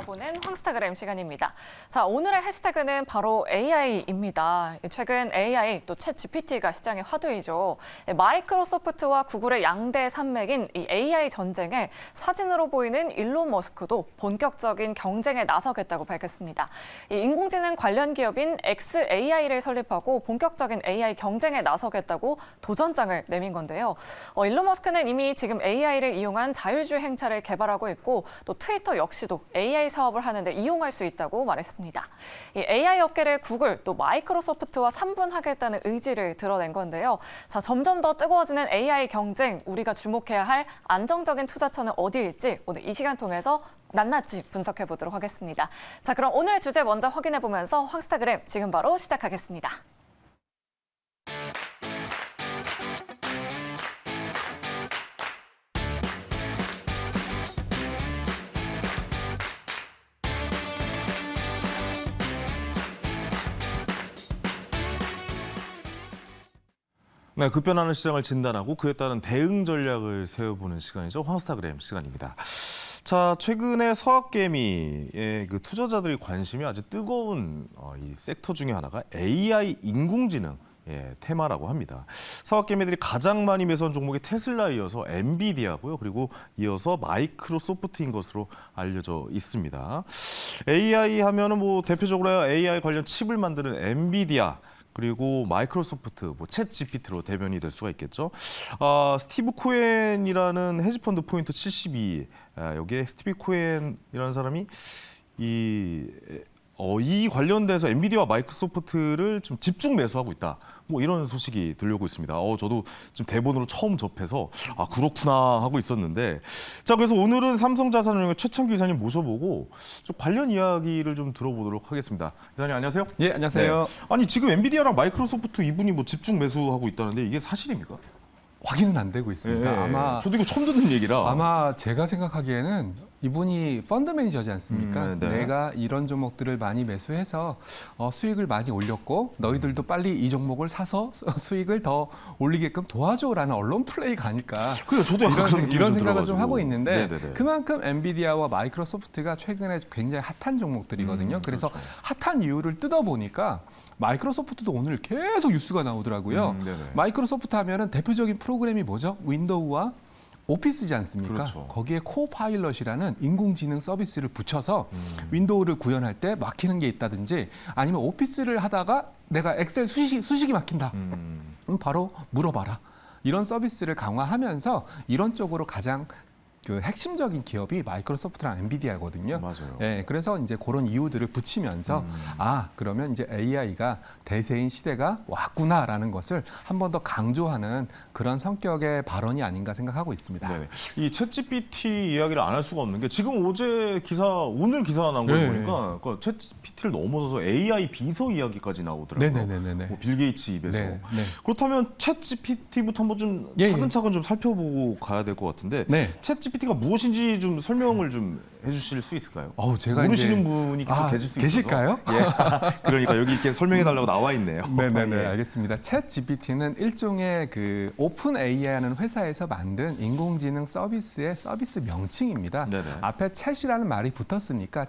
알아보는 황스타그램 시간입니다. 자, 오늘의 해시태그는 바로 AI입니다. 최근 AI 또 챗GPT가 시장의 화두이죠. 마이크로소프트와 구글의 양대 산맥인 이 AI 전쟁에 사진으로 보이는 일론 머스크도 본격적인 경쟁에 나서겠다고 밝혔습니다. 이 인공지능 관련 기업인 xAI를 설립하고 본격적인 AI 경쟁에 나서겠다고 도전장을 내민 건데요. 일론 머스크는 이미 지금 AI를 이용한 자율주행 행차를 개발하고 있고 또 트위터 역시도 AI 사업을 하는데 이용할 수 있다고 말했습니다. 이 AI 업계를 구글 또 마이크로소프트와 3분하겠다는 의지를 드러낸 건데요. 자, 점점 더 뜨거워지는 AI 경쟁, 우리가 주목해야 할 안정적인 투자처는 어디일지 오늘 이 시간 통해서 낱낱이 분석해 보도록 하겠습니다. 자, 그럼 오늘의 주제 먼저 확인해 보면서 황스타그램 지금 바로 시작하겠습니다. 네, 급변하는 시장을 진단하고 그에 따른 대응 전략을 세워보는 시간이죠. 황스타그램 시간입니다. 자, 최근에 서학개미의 그 투자자들의 관심이 아주 뜨거운 이 섹터 중에 하나가 AI 인공지능 테마라고 합니다. 서학개미들이 가장 많이 매수한 종목이 테슬라에 이어서 엔비디아고요. 그리고 이어서 마이크로소프트인 것으로 알려져 있습니다. AI 하면은 뭐 대표적으로 AI 관련 칩을 만드는 엔비디아, 그리고 마이크로소프트, 챗 GPT로 대변이 될 수가 있겠죠. 스티브 코엔이라는 헤지펀드 포인트 72, 여기에 스티브 코엔이라는 사람이 이 관련돼서 엔비디아와 마이크로소프트를 좀 집중 매수하고 있다. 뭐 이런 소식이 들려오고 있습니다. 저도 지금 대본으로 처음 접해서 그렇구나 하고 있었는데, 자, 그래서 오늘은 삼성자산운용의 최창규 이사님 모셔보고 좀 관련 이야기를 좀 들어보도록 하겠습니다. 이사님 안녕하세요. 예, 안녕하세요. 네. 아니 지금 엔비디아랑 마이크로소프트 이분이 뭐 집중 매수하고 있다는데 이게 사실입니까? 확인은 안 되고 있습니다. 아마 저도 이거 처음 듣는 얘기라. 아마 제가 생각하기에는 이분이 펀드 매니저지 않습니까? 네. 내가 이런 종목들을 많이 매수해서 수익을 많이 올렸고 너희들도 빨리 이 종목을 사서 수익을 더 올리게끔 도와줘라는 언론 플레이가 아닐까. 그래요, 저도 약간 이런 생각을 좀 하고 있는데 네네네. 그만큼 엔비디아와 마이크로소프트가 최근에 굉장히 핫한 종목들이거든요. 그래서 그렇죠. 핫한 이유를 뜯어보니까 마이크로소프트도 오늘 계속 뉴스가 나오더라고요. 네네. 마이크로소프트 하면은 대표적인 프로그램이 뭐죠? 윈도우와 오피스지 않습니까? 그렇죠. 거기에 코파일럿이라는 인공지능 서비스를 붙여서 윈도우를 구현할 때 막히는 게 있다든지 아니면 오피스를 하다가 내가 엑셀 수식이 막힌다. 그럼 바로 물어봐라. 이런 서비스를 강화하면서 이런 쪽으로 가장 그 핵심적인 기업이 마이크로소프트랑 엔비디아거든요. 맞아요. 예, 그래서 이제 그런 이유들을 붙이면서 그러면 이제 AI가 대세인 시대가 왔구나라는 것을 한 번 더 강조하는 그런 성격의 발언이 아닌가 생각하고 있습니다. 네네. 이 챗GPT 이야기를 안 할 수가 없는 게 지금 오늘 기사 나온 걸 네. 보니까 그 챗GPT를 넘어서서 AI 비서 이야기까지 나오더라고요. 네네네네. 뭐 빌 게이츠 입에서. 네, 네. 그렇다면 챗GPT부터 한번 좀 예, 예. 차근차근 좀 살펴보고 가야 될 것 같은데 네. 챗GPT가 무엇인지 좀 설명을 좀 해주실 수 있을까요? 제가 모르시는 이제 분이 계속 계실 수 계실까요? 있어서. 예. 그러니까 여기 이렇게 설명해달라고 나와 있네요. 네네네, 예. 알겠습니다. 챗 GPT는 일종의 그 오픈 AI라는 회사에서 만든 인공지능 서비스의 서비스 명칭입니다. 네네. 앞에 챗이라는 말이 붙었으니까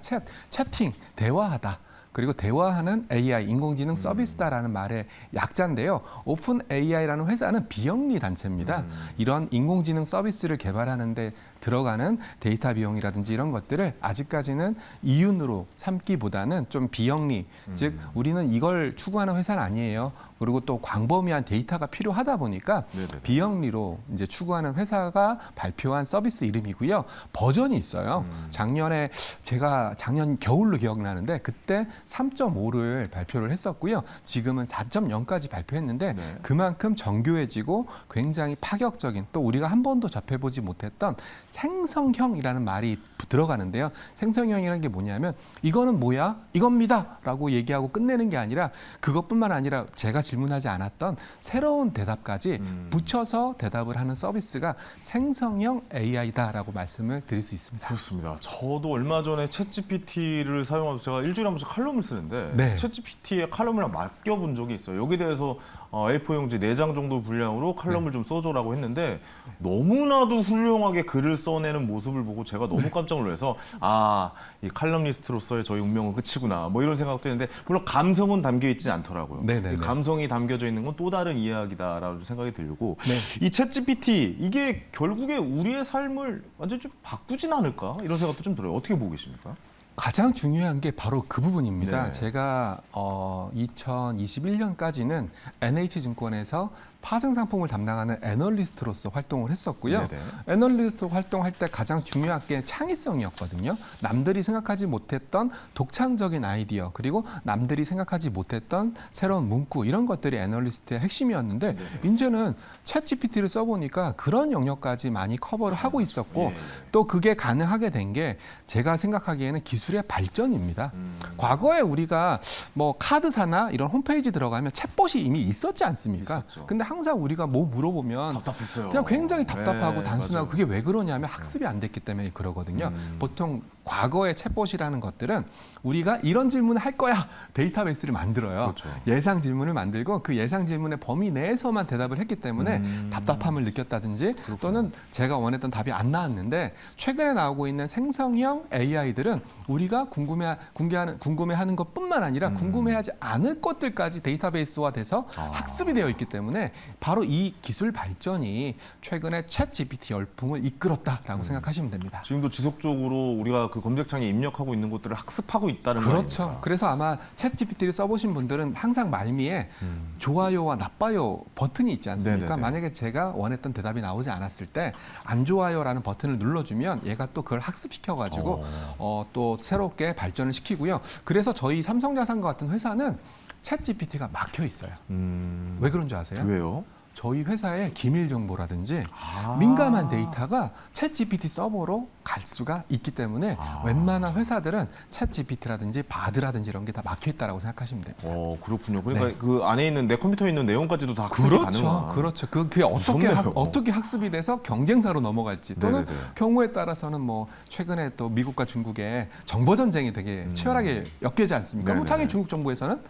채팅, 대화하다. 그리고 대화하는 AI, 인공지능 서비스다라는 말의 약자인데요. 오픈 AI라는 회사는 비영리 단체입니다. 이런 인공지능 서비스를 개발하는데 들어가는 데이터 비용이라든지 이런 것들을 아직까지는 이윤으로 삼기보다는 좀 비영리, 즉 우리는 이걸 추구하는 회사는 아니에요. 그리고 또 광범위한 데이터가 필요하다 보니까 네네네. 비영리로 이제 추구하는 회사가 발표한 서비스 이름이고요. 버전이 있어요. 작년에 제가 작년 겨울로 기억나는데 그때 3.5를 발표를 했었고요. 지금은 4.0까지 발표했는데 네. 그만큼 정교해지고 굉장히 파격적인 또 우리가 한 번도 접해보지 못했던 생성형이라는 말이 들어가는데요. 생성형이라는 게 뭐냐면 이거는 뭐야? 이겁니다. 라고 얘기하고 끝내는 게 아니라 그것뿐만 아니라 제가 질문하지 않았던 새로운 대답까지 붙여서 대답을 하는 서비스가 생성형 AI다라고 말씀을 드릴 수 있습니다. 그렇습니다. 저도 얼마 전에 챗GPT를 사용하면서 제가 일주일에 한 번씩 칼럼을 쓰는데 네. 챗GPT에 칼럼을 맡겨본 적이 있어요. 여기에 대해서 A4 용지 4장 정도 분량으로 칼럼을 좀 써줘라고 했는데 너무나도 훌륭하게 글을 써내는 모습을 보고 제가 너무 깜짝 놀라서 이 칼럼니스트로서의 저희 운명은 끝이구나 뭐 이런 생각도 했는데 물론 감성은 담겨 있지 않더라고요. 네네네. 이 감성이 담겨져 있는 건 또 다른 이야기다라고 생각이 들고 네. 이 챗GPT 이게 결국에 우리의 삶을 완전 좀 바꾸진 않을까 이런 생각도 좀 들어요. 어떻게 보고 계십니까? 가장 중요한 게 바로 그 부분입니다. 네. 제가 2021년까지는 NH증권에서 파생 상품을 담당하는 애널리스트로서 활동을 했었고요. 네네. 애널리스트 활동할 때 가장 중요한 게 창의성이었거든요. 남들이 생각하지 못했던 독창적인 아이디어 그리고 남들이 생각하지 못했던 새로운 문구 이런 것들이 애널리스트의 핵심이었는데 네네. 이제는 챗GPT를 써보니까 그런 영역까지 많이 커버를 하고 있었고 예. 또 그게 가능하게 된 게 제가 생각하기에는 기술의 발전입니다. 과거에 우리가 뭐 카드사나 이런 홈페이지 들어가면 챗봇이 이미 있었지 않습니까? 있었죠. 근데 항상 우리가 뭐 물어보면 답답했어요. 그냥 굉장히 답답하고 네, 단순하고 맞아요. 그게 왜 그러냐면 학습이 안 됐기 때문에 그러거든요. 보통 과거의 챗봇이라는 것들은 우리가 이런 질문을 할 거야 데이터베이스를 만들어요. 그렇죠. 예상 질문을 만들고 그 예상 질문의 범위 내에서만 대답을 했기 때문에 답답함을 느꼈다든지 또는 제가 원했던 답이 안 나왔는데 최근에 나오고 있는 생성형 AI들은 우리가 궁금해하는 것뿐만 아니라 궁금해하지 않을 것들까지 데이터베이스화 돼서 학습이 되어 있기 때문에 바로 이 기술 발전이 최근에 챗GPT 열풍을 이끌었다라고 생각하시면 됩니다. 지금도 지속적으로 우리가 그 검색창에 입력하고 있는 것들을 학습하고 있다는 그렇죠. 말입니다. 그래서 아마 챗GPT를 써보신 분들은 항상 말미에 좋아요와 나빠요 버튼이 있지 않습니까? 네네네. 만약에 제가 원했던 대답이 나오지 않았을 때 안 좋아요라는 버튼을 눌러주면 얘가 또 그걸 학습시켜가지고 또 새롭게 발전을 시키고요. 그래서 저희 삼성자산과 같은 회사는 챗GPT가 막혀 있어요. 왜 그런 줄 아세요? 왜요? 저희 회사의 기밀 정보라든지 민감한 데이터가 챗GPT 서버로 갈 수가 있기 때문에 웬만한 회사들은 챗GPT라든지 바드라든지 이런 게 다 막혀 있다라고 생각하시면 됩니다. 그렇군요. 그러니까 네. 그 안에 있는 내 컴퓨터에 있는 내용까지도 다 학습이 가능한. 그렇죠. 그게 무섭네요. 어떻게 학습이 돼서 경쟁사로 넘어갈지 또는 네네네. 경우에 따라서는 뭐 최근에 또 미국과 중국의 정보 전쟁이 되게 치열하게 엮이지 않습니까? 그럼 네네네. 당연히 중국 정부에서는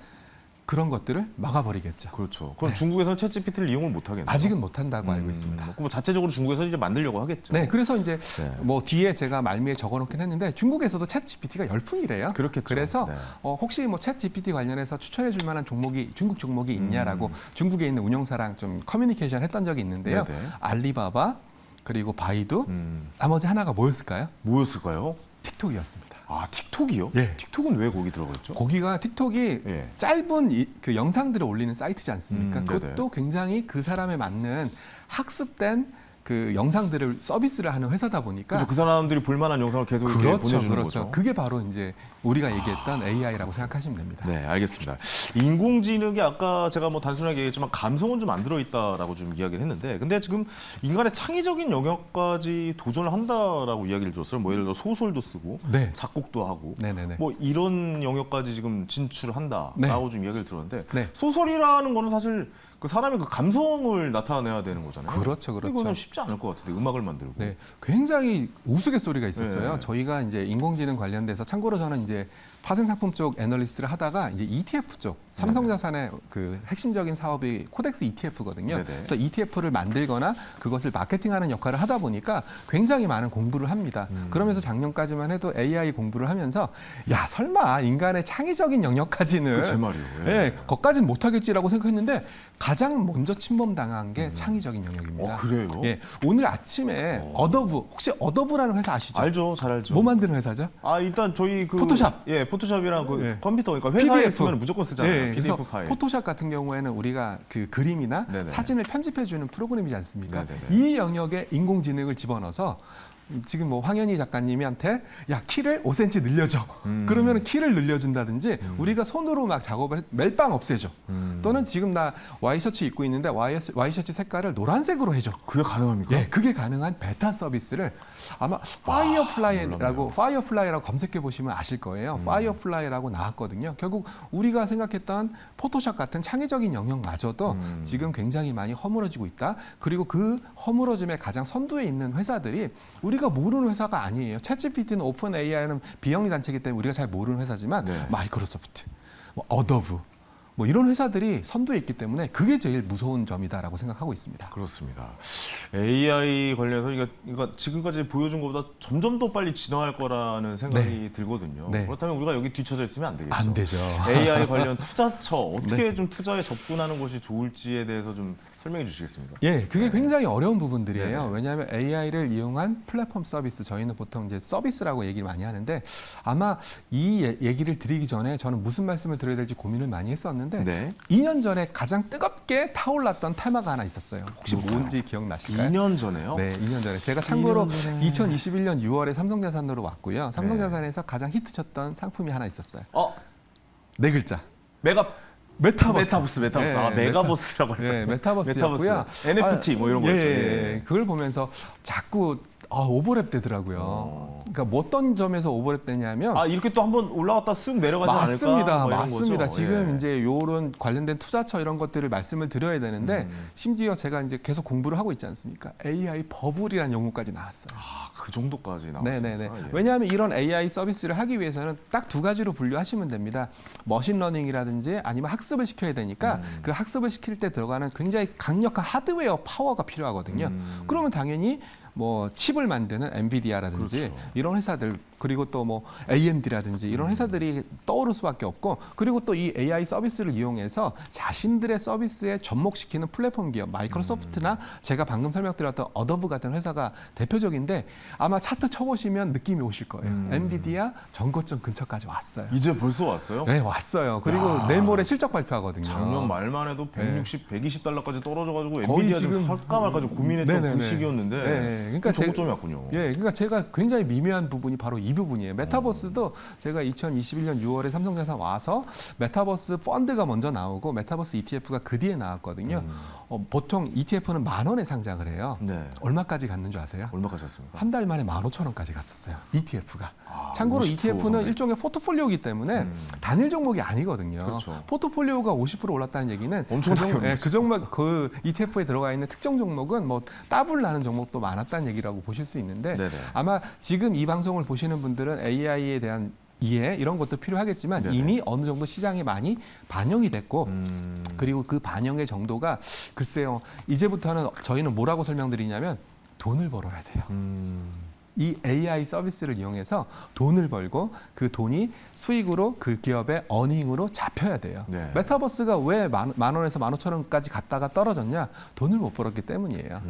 그런 것들을 막아버리겠죠. 그렇죠. 그럼 중국에서는 챗GPT를 이용을 못 하겠네요. 아직은 못한다고 알고 있습니다. 뭐 자체적으로 중국에서 이제 만들려고 하겠죠. 네, 그래서 이제 네. 뭐 뒤에 제가 말미에 적어놓긴 했는데 중국에서도 챗GPT가 열풍이래요. 그렇겠죠. 그래서 네. 혹시 뭐 챗GPT 관련해서 추천해줄 만한 중국 종목이 있냐라고 중국에 있는 운영사랑 좀 커뮤니케이션 했던 적이 있는데요. 네네. 알리바바 그리고 바이두 나머지 하나가 뭐였을까요? 뭐였을까요? 틱톡이었습니다. 틱톡이요? 예. 틱톡은 왜 거기 들어갔죠? 거기가 틱톡이 예. 짧은 그 영상들을 올리는 사이트지 않습니까? 네네. 그것도 굉장히 그 사람에 맞는 학습된 그 영상들을 서비스를 하는 회사다 보니까 그렇죠. 그 사람들이 볼만한 영상을 계속 이렇게 보내주는 거죠. 그게 바로 이제 우리가 얘기했던 AI라고 생각하시면 됩니다. 네, 알겠습니다. 인공지능이 아까 제가 뭐 단순하게 얘기했지만 감성은 좀 안 들어있다라고 좀 이야기를 했는데, 근데 지금 인간의 창의적인 영역까지 도전을 한다라고 이야기를 들었어요. 뭐 예를 들어 소설도 쓰고, 네. 작곡도 하고, 네네네. 뭐 이런 영역까지 지금 진출한다라고 네. 좀 이야기를 들었는데, 네. 소설이라는 거는 사실 그 사람의 그 감성을 나타내야 되는 거잖아요. 그렇죠, 그렇죠. 이거는 쉽지 않을 것 같은데 음악을 만들고. 네, 굉장히 우스갯소리가 있었어요. 네. 저희가 이제 인공지능 관련돼서 참고로 저는 이제 파생상품 쪽 애널리스트를 하다가 이제 ETF 쪽 삼성자산의 그 핵심적인 사업이 코덱스 ETF거든요. 네네. 그래서 ETF를 만들거나 그것을 마케팅하는 역할을 하다 보니까 굉장히 많은 공부를 합니다. 그러면서 작년까지만 해도 AI 공부를 하면서 야 설마 인간의 창의적인 영역까지는 제 말이에요. 예, 거기까지는 못하겠지라고 생각했는데 가장 먼저 침범당한 게 창의적인 영역입니다. 그래요? 예, 오늘 아침에 어더브 혹시 어더브라는 회사 아시죠? 알죠, 잘 알죠. 뭐 만드는 회사죠? 일단 저희 그 포토샵. 예, 포토샵이랑 그 예. 컴퓨터, 그러니까 회사에 PDF. 있으면 무조건 쓰잖아요. 예, PDF 그래서 파일. 포토샵 같은 경우에는 우리가 그 그림이나 네네. 사진을 편집해주는 프로그램이지 않습니까? 네네네. 이 영역에 인공지능을 집어넣어서 지금 뭐 황현희 작가님한테 야 키를 5cm 늘려줘. 그러면 키를 늘려준다든지 우리가 손으로 막 작업을 멜빵 없애줘. 또는 지금 나 와이셔츠 입고 있는데 와이셔츠 색깔을 노란색으로 해줘. 그게 가능합니까? 예, 그게 가능한 베타 서비스를 아마 파이어플라이라고 검색해 보시면 아실 거예요. 파이어플라이라고 나왔거든요. 결국 우리가 생각했던 포토샵 같은 창의적인 영역마저도 지금 굉장히 많이 허물어지고 있다. 그리고 그 허물어짐의 가장 선두에 있는 회사들이 우리가 모르는 회사가 아니에요. 챗GPT는 오픈 AI는 비영리 단체이기 때문에 우리가 잘 모르는 회사지만 네. 마이크로소프트, 뭐 어도브 뭐 이런 회사들이 선두에 있기 때문에 그게 제일 무서운 점이다라고 생각하고 있습니다. 그렇습니다. AI 관련해서 이거 지금까지 보여준 것보다 점점 더 빨리 진화할 거라는 생각이 들거든요. 네. 그렇다면 우리가 여기 뒤처져 있으면 안 되겠죠. 안 되죠. AI 관련 투자처 어떻게 네. 좀 투자에 접근하는 것이 좋을지에 대해서 좀 설명해 주시겠습니까? 예, 그게 굉장히 어려운 부분들이에요. 네네. 왜냐하면 AI를 이용한 플랫폼 서비스, 저희는 보통 이제 서비스라고 얘기를 많이 하는데 아마 이 얘기를 드리기 전에 저는 무슨 말씀을 드려야 될지 고민을 많이 했었는데 네. 2년 전에 가장 뜨겁게 타올랐던 테마가 하나 있었어요. 혹시 뭔지 기억나실까요? 2년 전에요? 네, 2년 전에. 제가 참고로 2년 전에. 2021년 6월에 삼성자산으로 왔고요. 삼성자산에서 가장 히트쳤던 상품이 하나 있었어요. 네 글자. 메타버스. 메타버스. 네, 아, 메가버스라고 네, 할까요? 메타버스였고요. NFT 뭐 이런 거 있죠. 예. 그걸 보면서 자꾸 오버랩 되더라고요. 그러니까 뭐 어떤 점에서 오버랩 되냐면 아, 이렇게 또 한번 올라갔다 쑥 내려가지 않을까? 맞습니다. 뭐 이런 맞습니다. 거죠? 지금 예. 이제 요런 관련된 투자처 이런 것들을 말씀을 드려야 되는데 심지어 제가 이제 계속 공부를 하고 있지 않습니까? AI 버블이라는 용어까지 나왔어요. 아, 그 정도까지 나왔습니다. 네네네. 예. 왜냐하면 이런 AI 서비스를 하기 위해서는 딱 두 가지로 분류하시면 됩니다. 머신러닝이라든지 아니면 학습을 시켜야 되니까 그 학습을 시킬 때 들어가는 굉장히 강력한 하드웨어 파워가 필요하거든요. 그러면 당연히 뭐 칩을 만드는 엔비디아라든지 그렇죠. 이런 회사들 그리고 또 뭐 AMD라든지 이런 회사들이 떠오를 수밖에 없고 그리고 또 이 AI 서비스를 이용해서 자신들의 서비스에 접목시키는 플랫폼 기업 마이크로소프트나 제가 방금 설명드렸던 어도브 같은 회사가 대표적인데 아마 차트 쳐보시면 느낌이 오실 거예요. 엔비디아 전고점 근처까지 왔어요. 이제 벌써 왔어요? 네, 왔어요. 그리고 야. 내일 모레 실적 발표하거든요. 작년 말만 해도 160, 120달러까지 떨어져가지고 거의 엔비디아 좀 지금- 살까 말까 좀 고민했던 네네네. 그 시기였는데 네, 그러니까 정고점이 왔군요. 예, 그러니까 제가 굉장히 미묘한 부분이 바로 이 부분이에요. 메타버스도 제가 2021년 6월에 삼성자산 와서 메타버스 펀드가 먼저 나오고 메타버스 ETF가 그 뒤에 나왔거든요. 보통 ETF는 10,000원에 상장을 해요. 네. 얼마까지 갔는 줄 아세요? 얼마까지 왔습니까? 한 달 만에 15,000원까지 갔었어요. ETF가. 아, 참고로 50% ETF는 정도. 일종의 포트폴리오이기 때문에 단일 종목이 아니거든요. 그렇죠. 포트폴리오가 50% 올랐다는 얘기는 엄청나게 그 종목 그 ETF에 들어가 있는 특정 종목은 뭐 따블 나는 종목도 많았다는 얘기라고 보실 수 있는데 네네. 아마 지금 이 방송을 보시는 분들은 AI에 대한 이해 이런 것도 필요하겠지만 네네. 이미 어느 정도 시장에 많이 반영이 됐고 그리고 그 반영의 정도가 글쎄요 이제부터는 저희는 뭐라고 설명드리냐면 돈을 벌어야 돼요. 이 AI 서비스를 이용해서 돈을 벌고 그 돈이 수익으로 그 기업의 어닝으로 잡혀야 돼요. 네. 메타버스가 왜 만 원에서 15,000원까지 갔다가 떨어졌냐? 돈을 못 벌었기 때문이에요.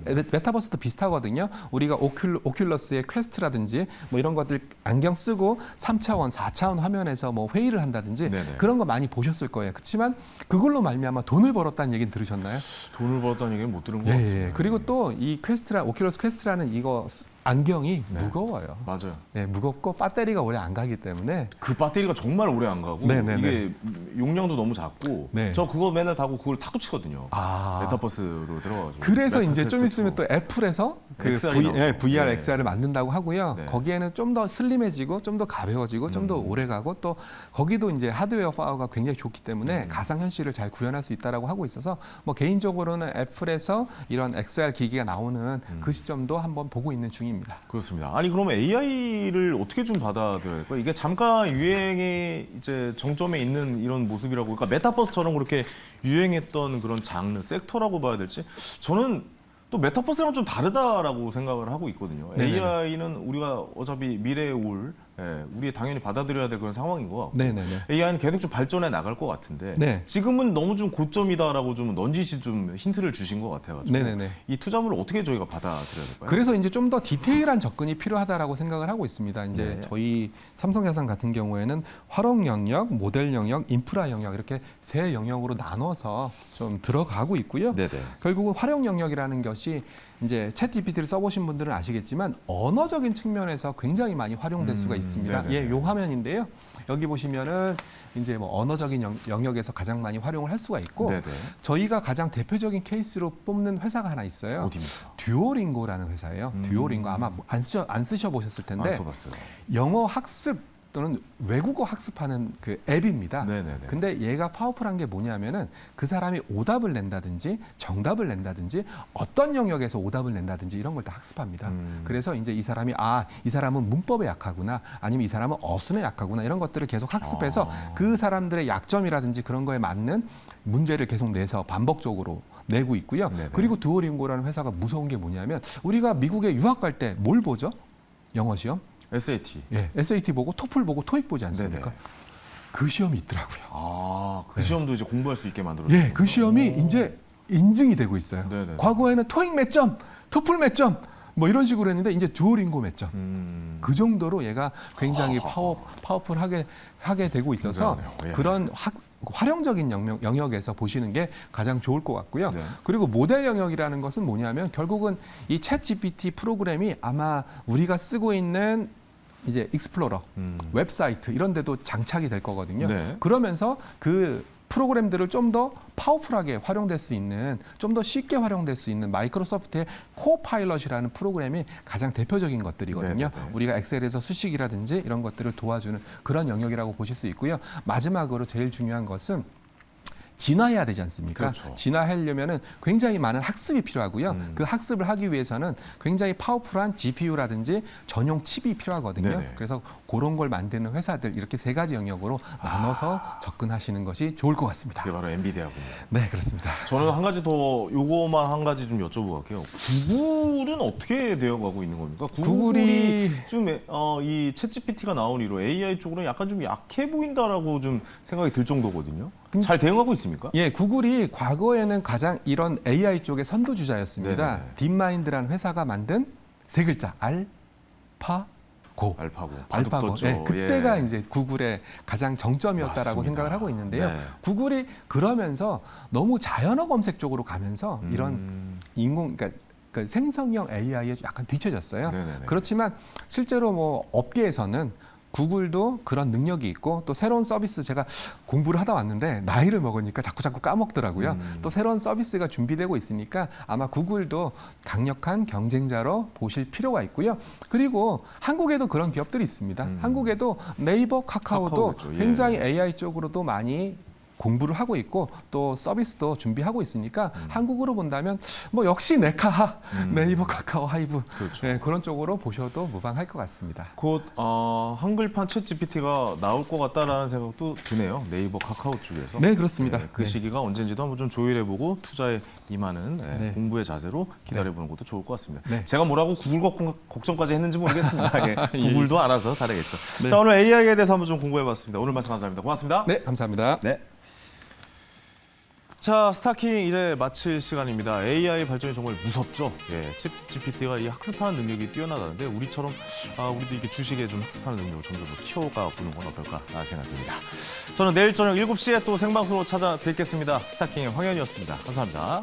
메타버스도 비슷하거든요. 우리가 오큘러스의 퀘스트라든지 뭐 이런 것들 안경 쓰고 3차원, 4차원 화면에서 뭐 회의를 한다든지 네네. 그런 거 많이 보셨을 거예요. 그렇지만 그걸로 말미암아 돈을 벌었다는 얘기는 들으셨나요? 돈을 벌었다는 얘기는 못 들은 것 같습니다. 그리고 또 이 오큘러스 퀘스트라는 이거 안경이 네. 무거워요. 맞아요. 네, 무겁고 배터리가 오래 안 가기 때문에 그 배터리가 정말 오래 안 가고 네네네. 이게 용량도 너무 작고 네. 저 그거 맨날 타고 그걸 타고 치거든요. 아. 메타버스로 들어가가지고. 그래서 메타 이제 좀 퀘스트 있으면 또 애플에서 그 XR이 나오죠. VR, 네. XR을 만든다고 하고요. 네. 거기에는 좀 더 슬림해지고 좀 더 가벼워지고 좀 더 오래 가고 또 거기도 이제 하드웨어 파워가 굉장히 좋기 때문에 가상 현실을 잘 구현할 수 있다라고 하고 있어서 뭐 개인적으로는 애플에서 이런 XR 기기가 나오는 그 시점도 한번 보고 있는 중입니다. 그렇습니다. 아니 그러면 AI를 어떻게 좀 받아들여야 될까요? 이게 잠깐 유행의 이제 정점에 있는 이런 모습이라고, 그러니까 메타버스처럼 그렇게 유행했던 그런 장르, 섹터라고 봐야 될지, 저는 또 메타버스랑 좀 다르다라고 생각을 하고 있거든요. 네네네. AI는 우리가 어차피 미래에 올, 우리 당연히 받아들여야 될 그런 상황인 것 같고, 네네네. AI는 계속 좀 발전해 나갈 것 같은데, 네. 지금은 너무 좀 고점이다라고 좀 넌지시 좀 힌트를 주신 것 같아가지고, 네네네. 이 투자물을 어떻게 저희가 받아들여야 될까요? 그래서 이제 좀 더 디테일한 접근이 필요하다라고 생각을 하고 있습니다. 이제 네. 저희 삼성자산 같은 경우에는 활용 영역, 모델 영역, 인프라 영역 이렇게 세 영역으로 나눠서 좀 들어가고 있고요. 네네. 결국은 활용 영역이라는 것이 이제 챗 GPT를 써보신 분들은 아시겠지만 언어적인 측면에서 굉장히 많이 활용될 수가 있습니다. 네네네. 예, 요 화면인데요. 여기 보시면은 이제 뭐 언어적인 영역에서 가장 많이 활용을 할 수가 있고 네네. 저희가 가장 대표적인 케이스로 뽑는 회사가 하나 있어요. 어디입니까? 듀오링고라는 회사예요. 듀오링고 아마 안 쓰셔보셨을 텐데 안 써봤어요. 영어 학습 또는 외국어 학습하는 그 앱입니다. 네네네. 근데 얘가 파워풀한 게 뭐냐면은 그 사람이 오답을 낸다든지 정답을 낸다든지 어떤 영역에서 오답을 낸다든지 이런 걸 다 학습합니다. 그래서 이제 이 사람이 이 사람은 문법에 약하구나 아니면 이 사람은 어순에 약하구나 이런 것들을 계속 학습해서 그 사람들의 약점이라든지 그런 거에 맞는 문제를 계속 내서 반복적으로 내고 있고요. 네네. 그리고 두오링고라는 회사가 무서운 게 뭐냐면 우리가 미국에 유학 갈 때 뭘 보죠? 영어 시험? SAT. 예, SAT 보고 토플 보고 토익 보지 않습니까? 네네. 그 시험이 있더라고요. 그 시험도 이제 공부할 수 있게 만들어요. 예, 그 시험이 이제 인증이 되고 있어요. 네네. 과거에는 토익 몇 점, 토플 몇 점, 뭐 이런 식으로 했는데 이제 듀오링고 몇 점. 그 정도로 얘가 굉장히 파워풀하게 하게 되고 있어서 굉장하네요. 예. 그런 활용적인 영역에서 보시는 게 가장 좋을 것 같고요. 네. 그리고 모델 영역이라는 것은 뭐냐면 결국은 이 챗 GPT 프로그램이 아마 우리가 쓰고 있는 이제 익스플로러, 웹사이트 이런 데도 장착이 될 거거든요. 네. 그러면서 그 프로그램들을 좀 더 파워풀하게 활용될 수 있는, 좀 더 쉽게 활용될 수 있는 마이크로소프트의 코파일럿이라는 프로그램이 가장 대표적인 것들이거든요. 네네네. 우리가 엑셀에서 수식이라든지 이런 것들을 도와주는 그런 영역이라고 보실 수 있고요. 마지막으로 제일 중요한 것은 진화해야 되지 않습니까? 그렇죠. 진화하려면은 굉장히 많은 학습이 필요하고요. 그 학습을 하기 위해서는 굉장히 파워풀한 GPU라든지 전용 칩이 필요하거든요. 네네. 그래서 그런 걸 만드는 회사들 이렇게 세 가지 영역으로 나눠서 접근하시는 것이 좋을 것 같습니다. 이게 바로 엔비디아군요. 네, 그렇습니다. 저는 한 가지 더 요거만 한 가지 좀 여쭤보고 갈게요. 구글은 어떻게 되어가고 있는 겁니까? 구글이 좀 이 챗GPT가 나온 이후로 AI 쪽으로 약간 좀 약해 보인다라고 좀 생각이 들 정도거든요. 잘 대응하고 있습니까? 예, 구글이 과거에는 가장 이런 AI 쪽의 선두주자였습니다. 네네. 딥마인드라는 회사가 만든 세 글자 알파고. 알파고. 예, 그때가 예. 이제 구글의 가장 정점이었다라고 맞습니다. 생각을 하고 있는데요. 네. 구글이 그러면서 너무 자연어 검색 쪽으로 가면서 이런 그러니까 그 생성형 AI에 약간 뒤처졌어요. 네네네. 그렇지만 실제로 뭐 업계에서는 구글도 그런 능력이 있고 또 새로운 서비스 제가 공부를 하다 왔는데 나이를 먹으니까 자꾸 까먹더라고요. 또 새로운 서비스가 준비되고 있으니까 아마 구글도 강력한 경쟁자로 보실 필요가 있고요. 그리고 한국에도 그런 기업들이 있습니다. 한국에도 네이버, 카카오도 카카오겠죠. 예. 굉장히 AI 쪽으로도 많이 공부를 하고 있고 또 서비스도 준비하고 있으니까 한국으로 본다면 뭐 역시 네카하, 네이버, 카카오, 하이브 그렇죠. 네, 그런 쪽으로 보셔도 무방할 것 같습니다. 곧 한글판 챗 GPT가 나올 것 같다라는 생각도 드네요. 네이버, 카카오 쪽에서. 네, 그렇습니다. 그 네. 시기가 언제인지도 한번 좀 조율해보고 투자에 임하는 네. 공부의 자세로 기다려보는 것도 좋을 것 같습니다. 네. 제가 뭐라고 구글 걱정까지 했는지 모르겠습니다. 예, 구글도 알아서 잘하겠죠. 네. 자, 오늘 AI에 대해서 한번 좀 공부해봤습니다. 오늘 말씀 감사합니다. 고맙습니다. 네, 감사합니다. 네. 자, 스타킹 이제 마칠 시간입니다. AI 발전이 정말 무섭죠. 예, 챗 GPT가 이 학습하는 능력이 뛰어나다는데 우리처럼 우리도 이렇게 주식에 좀 학습하는 능력을 점점 더 키워가 보는 건 어떨까 생각됩니다. 저는 내일 저녁 7시에 또 생방송으로 찾아뵙겠습니다. 스타킹의 황현이었습니다. 감사합니다.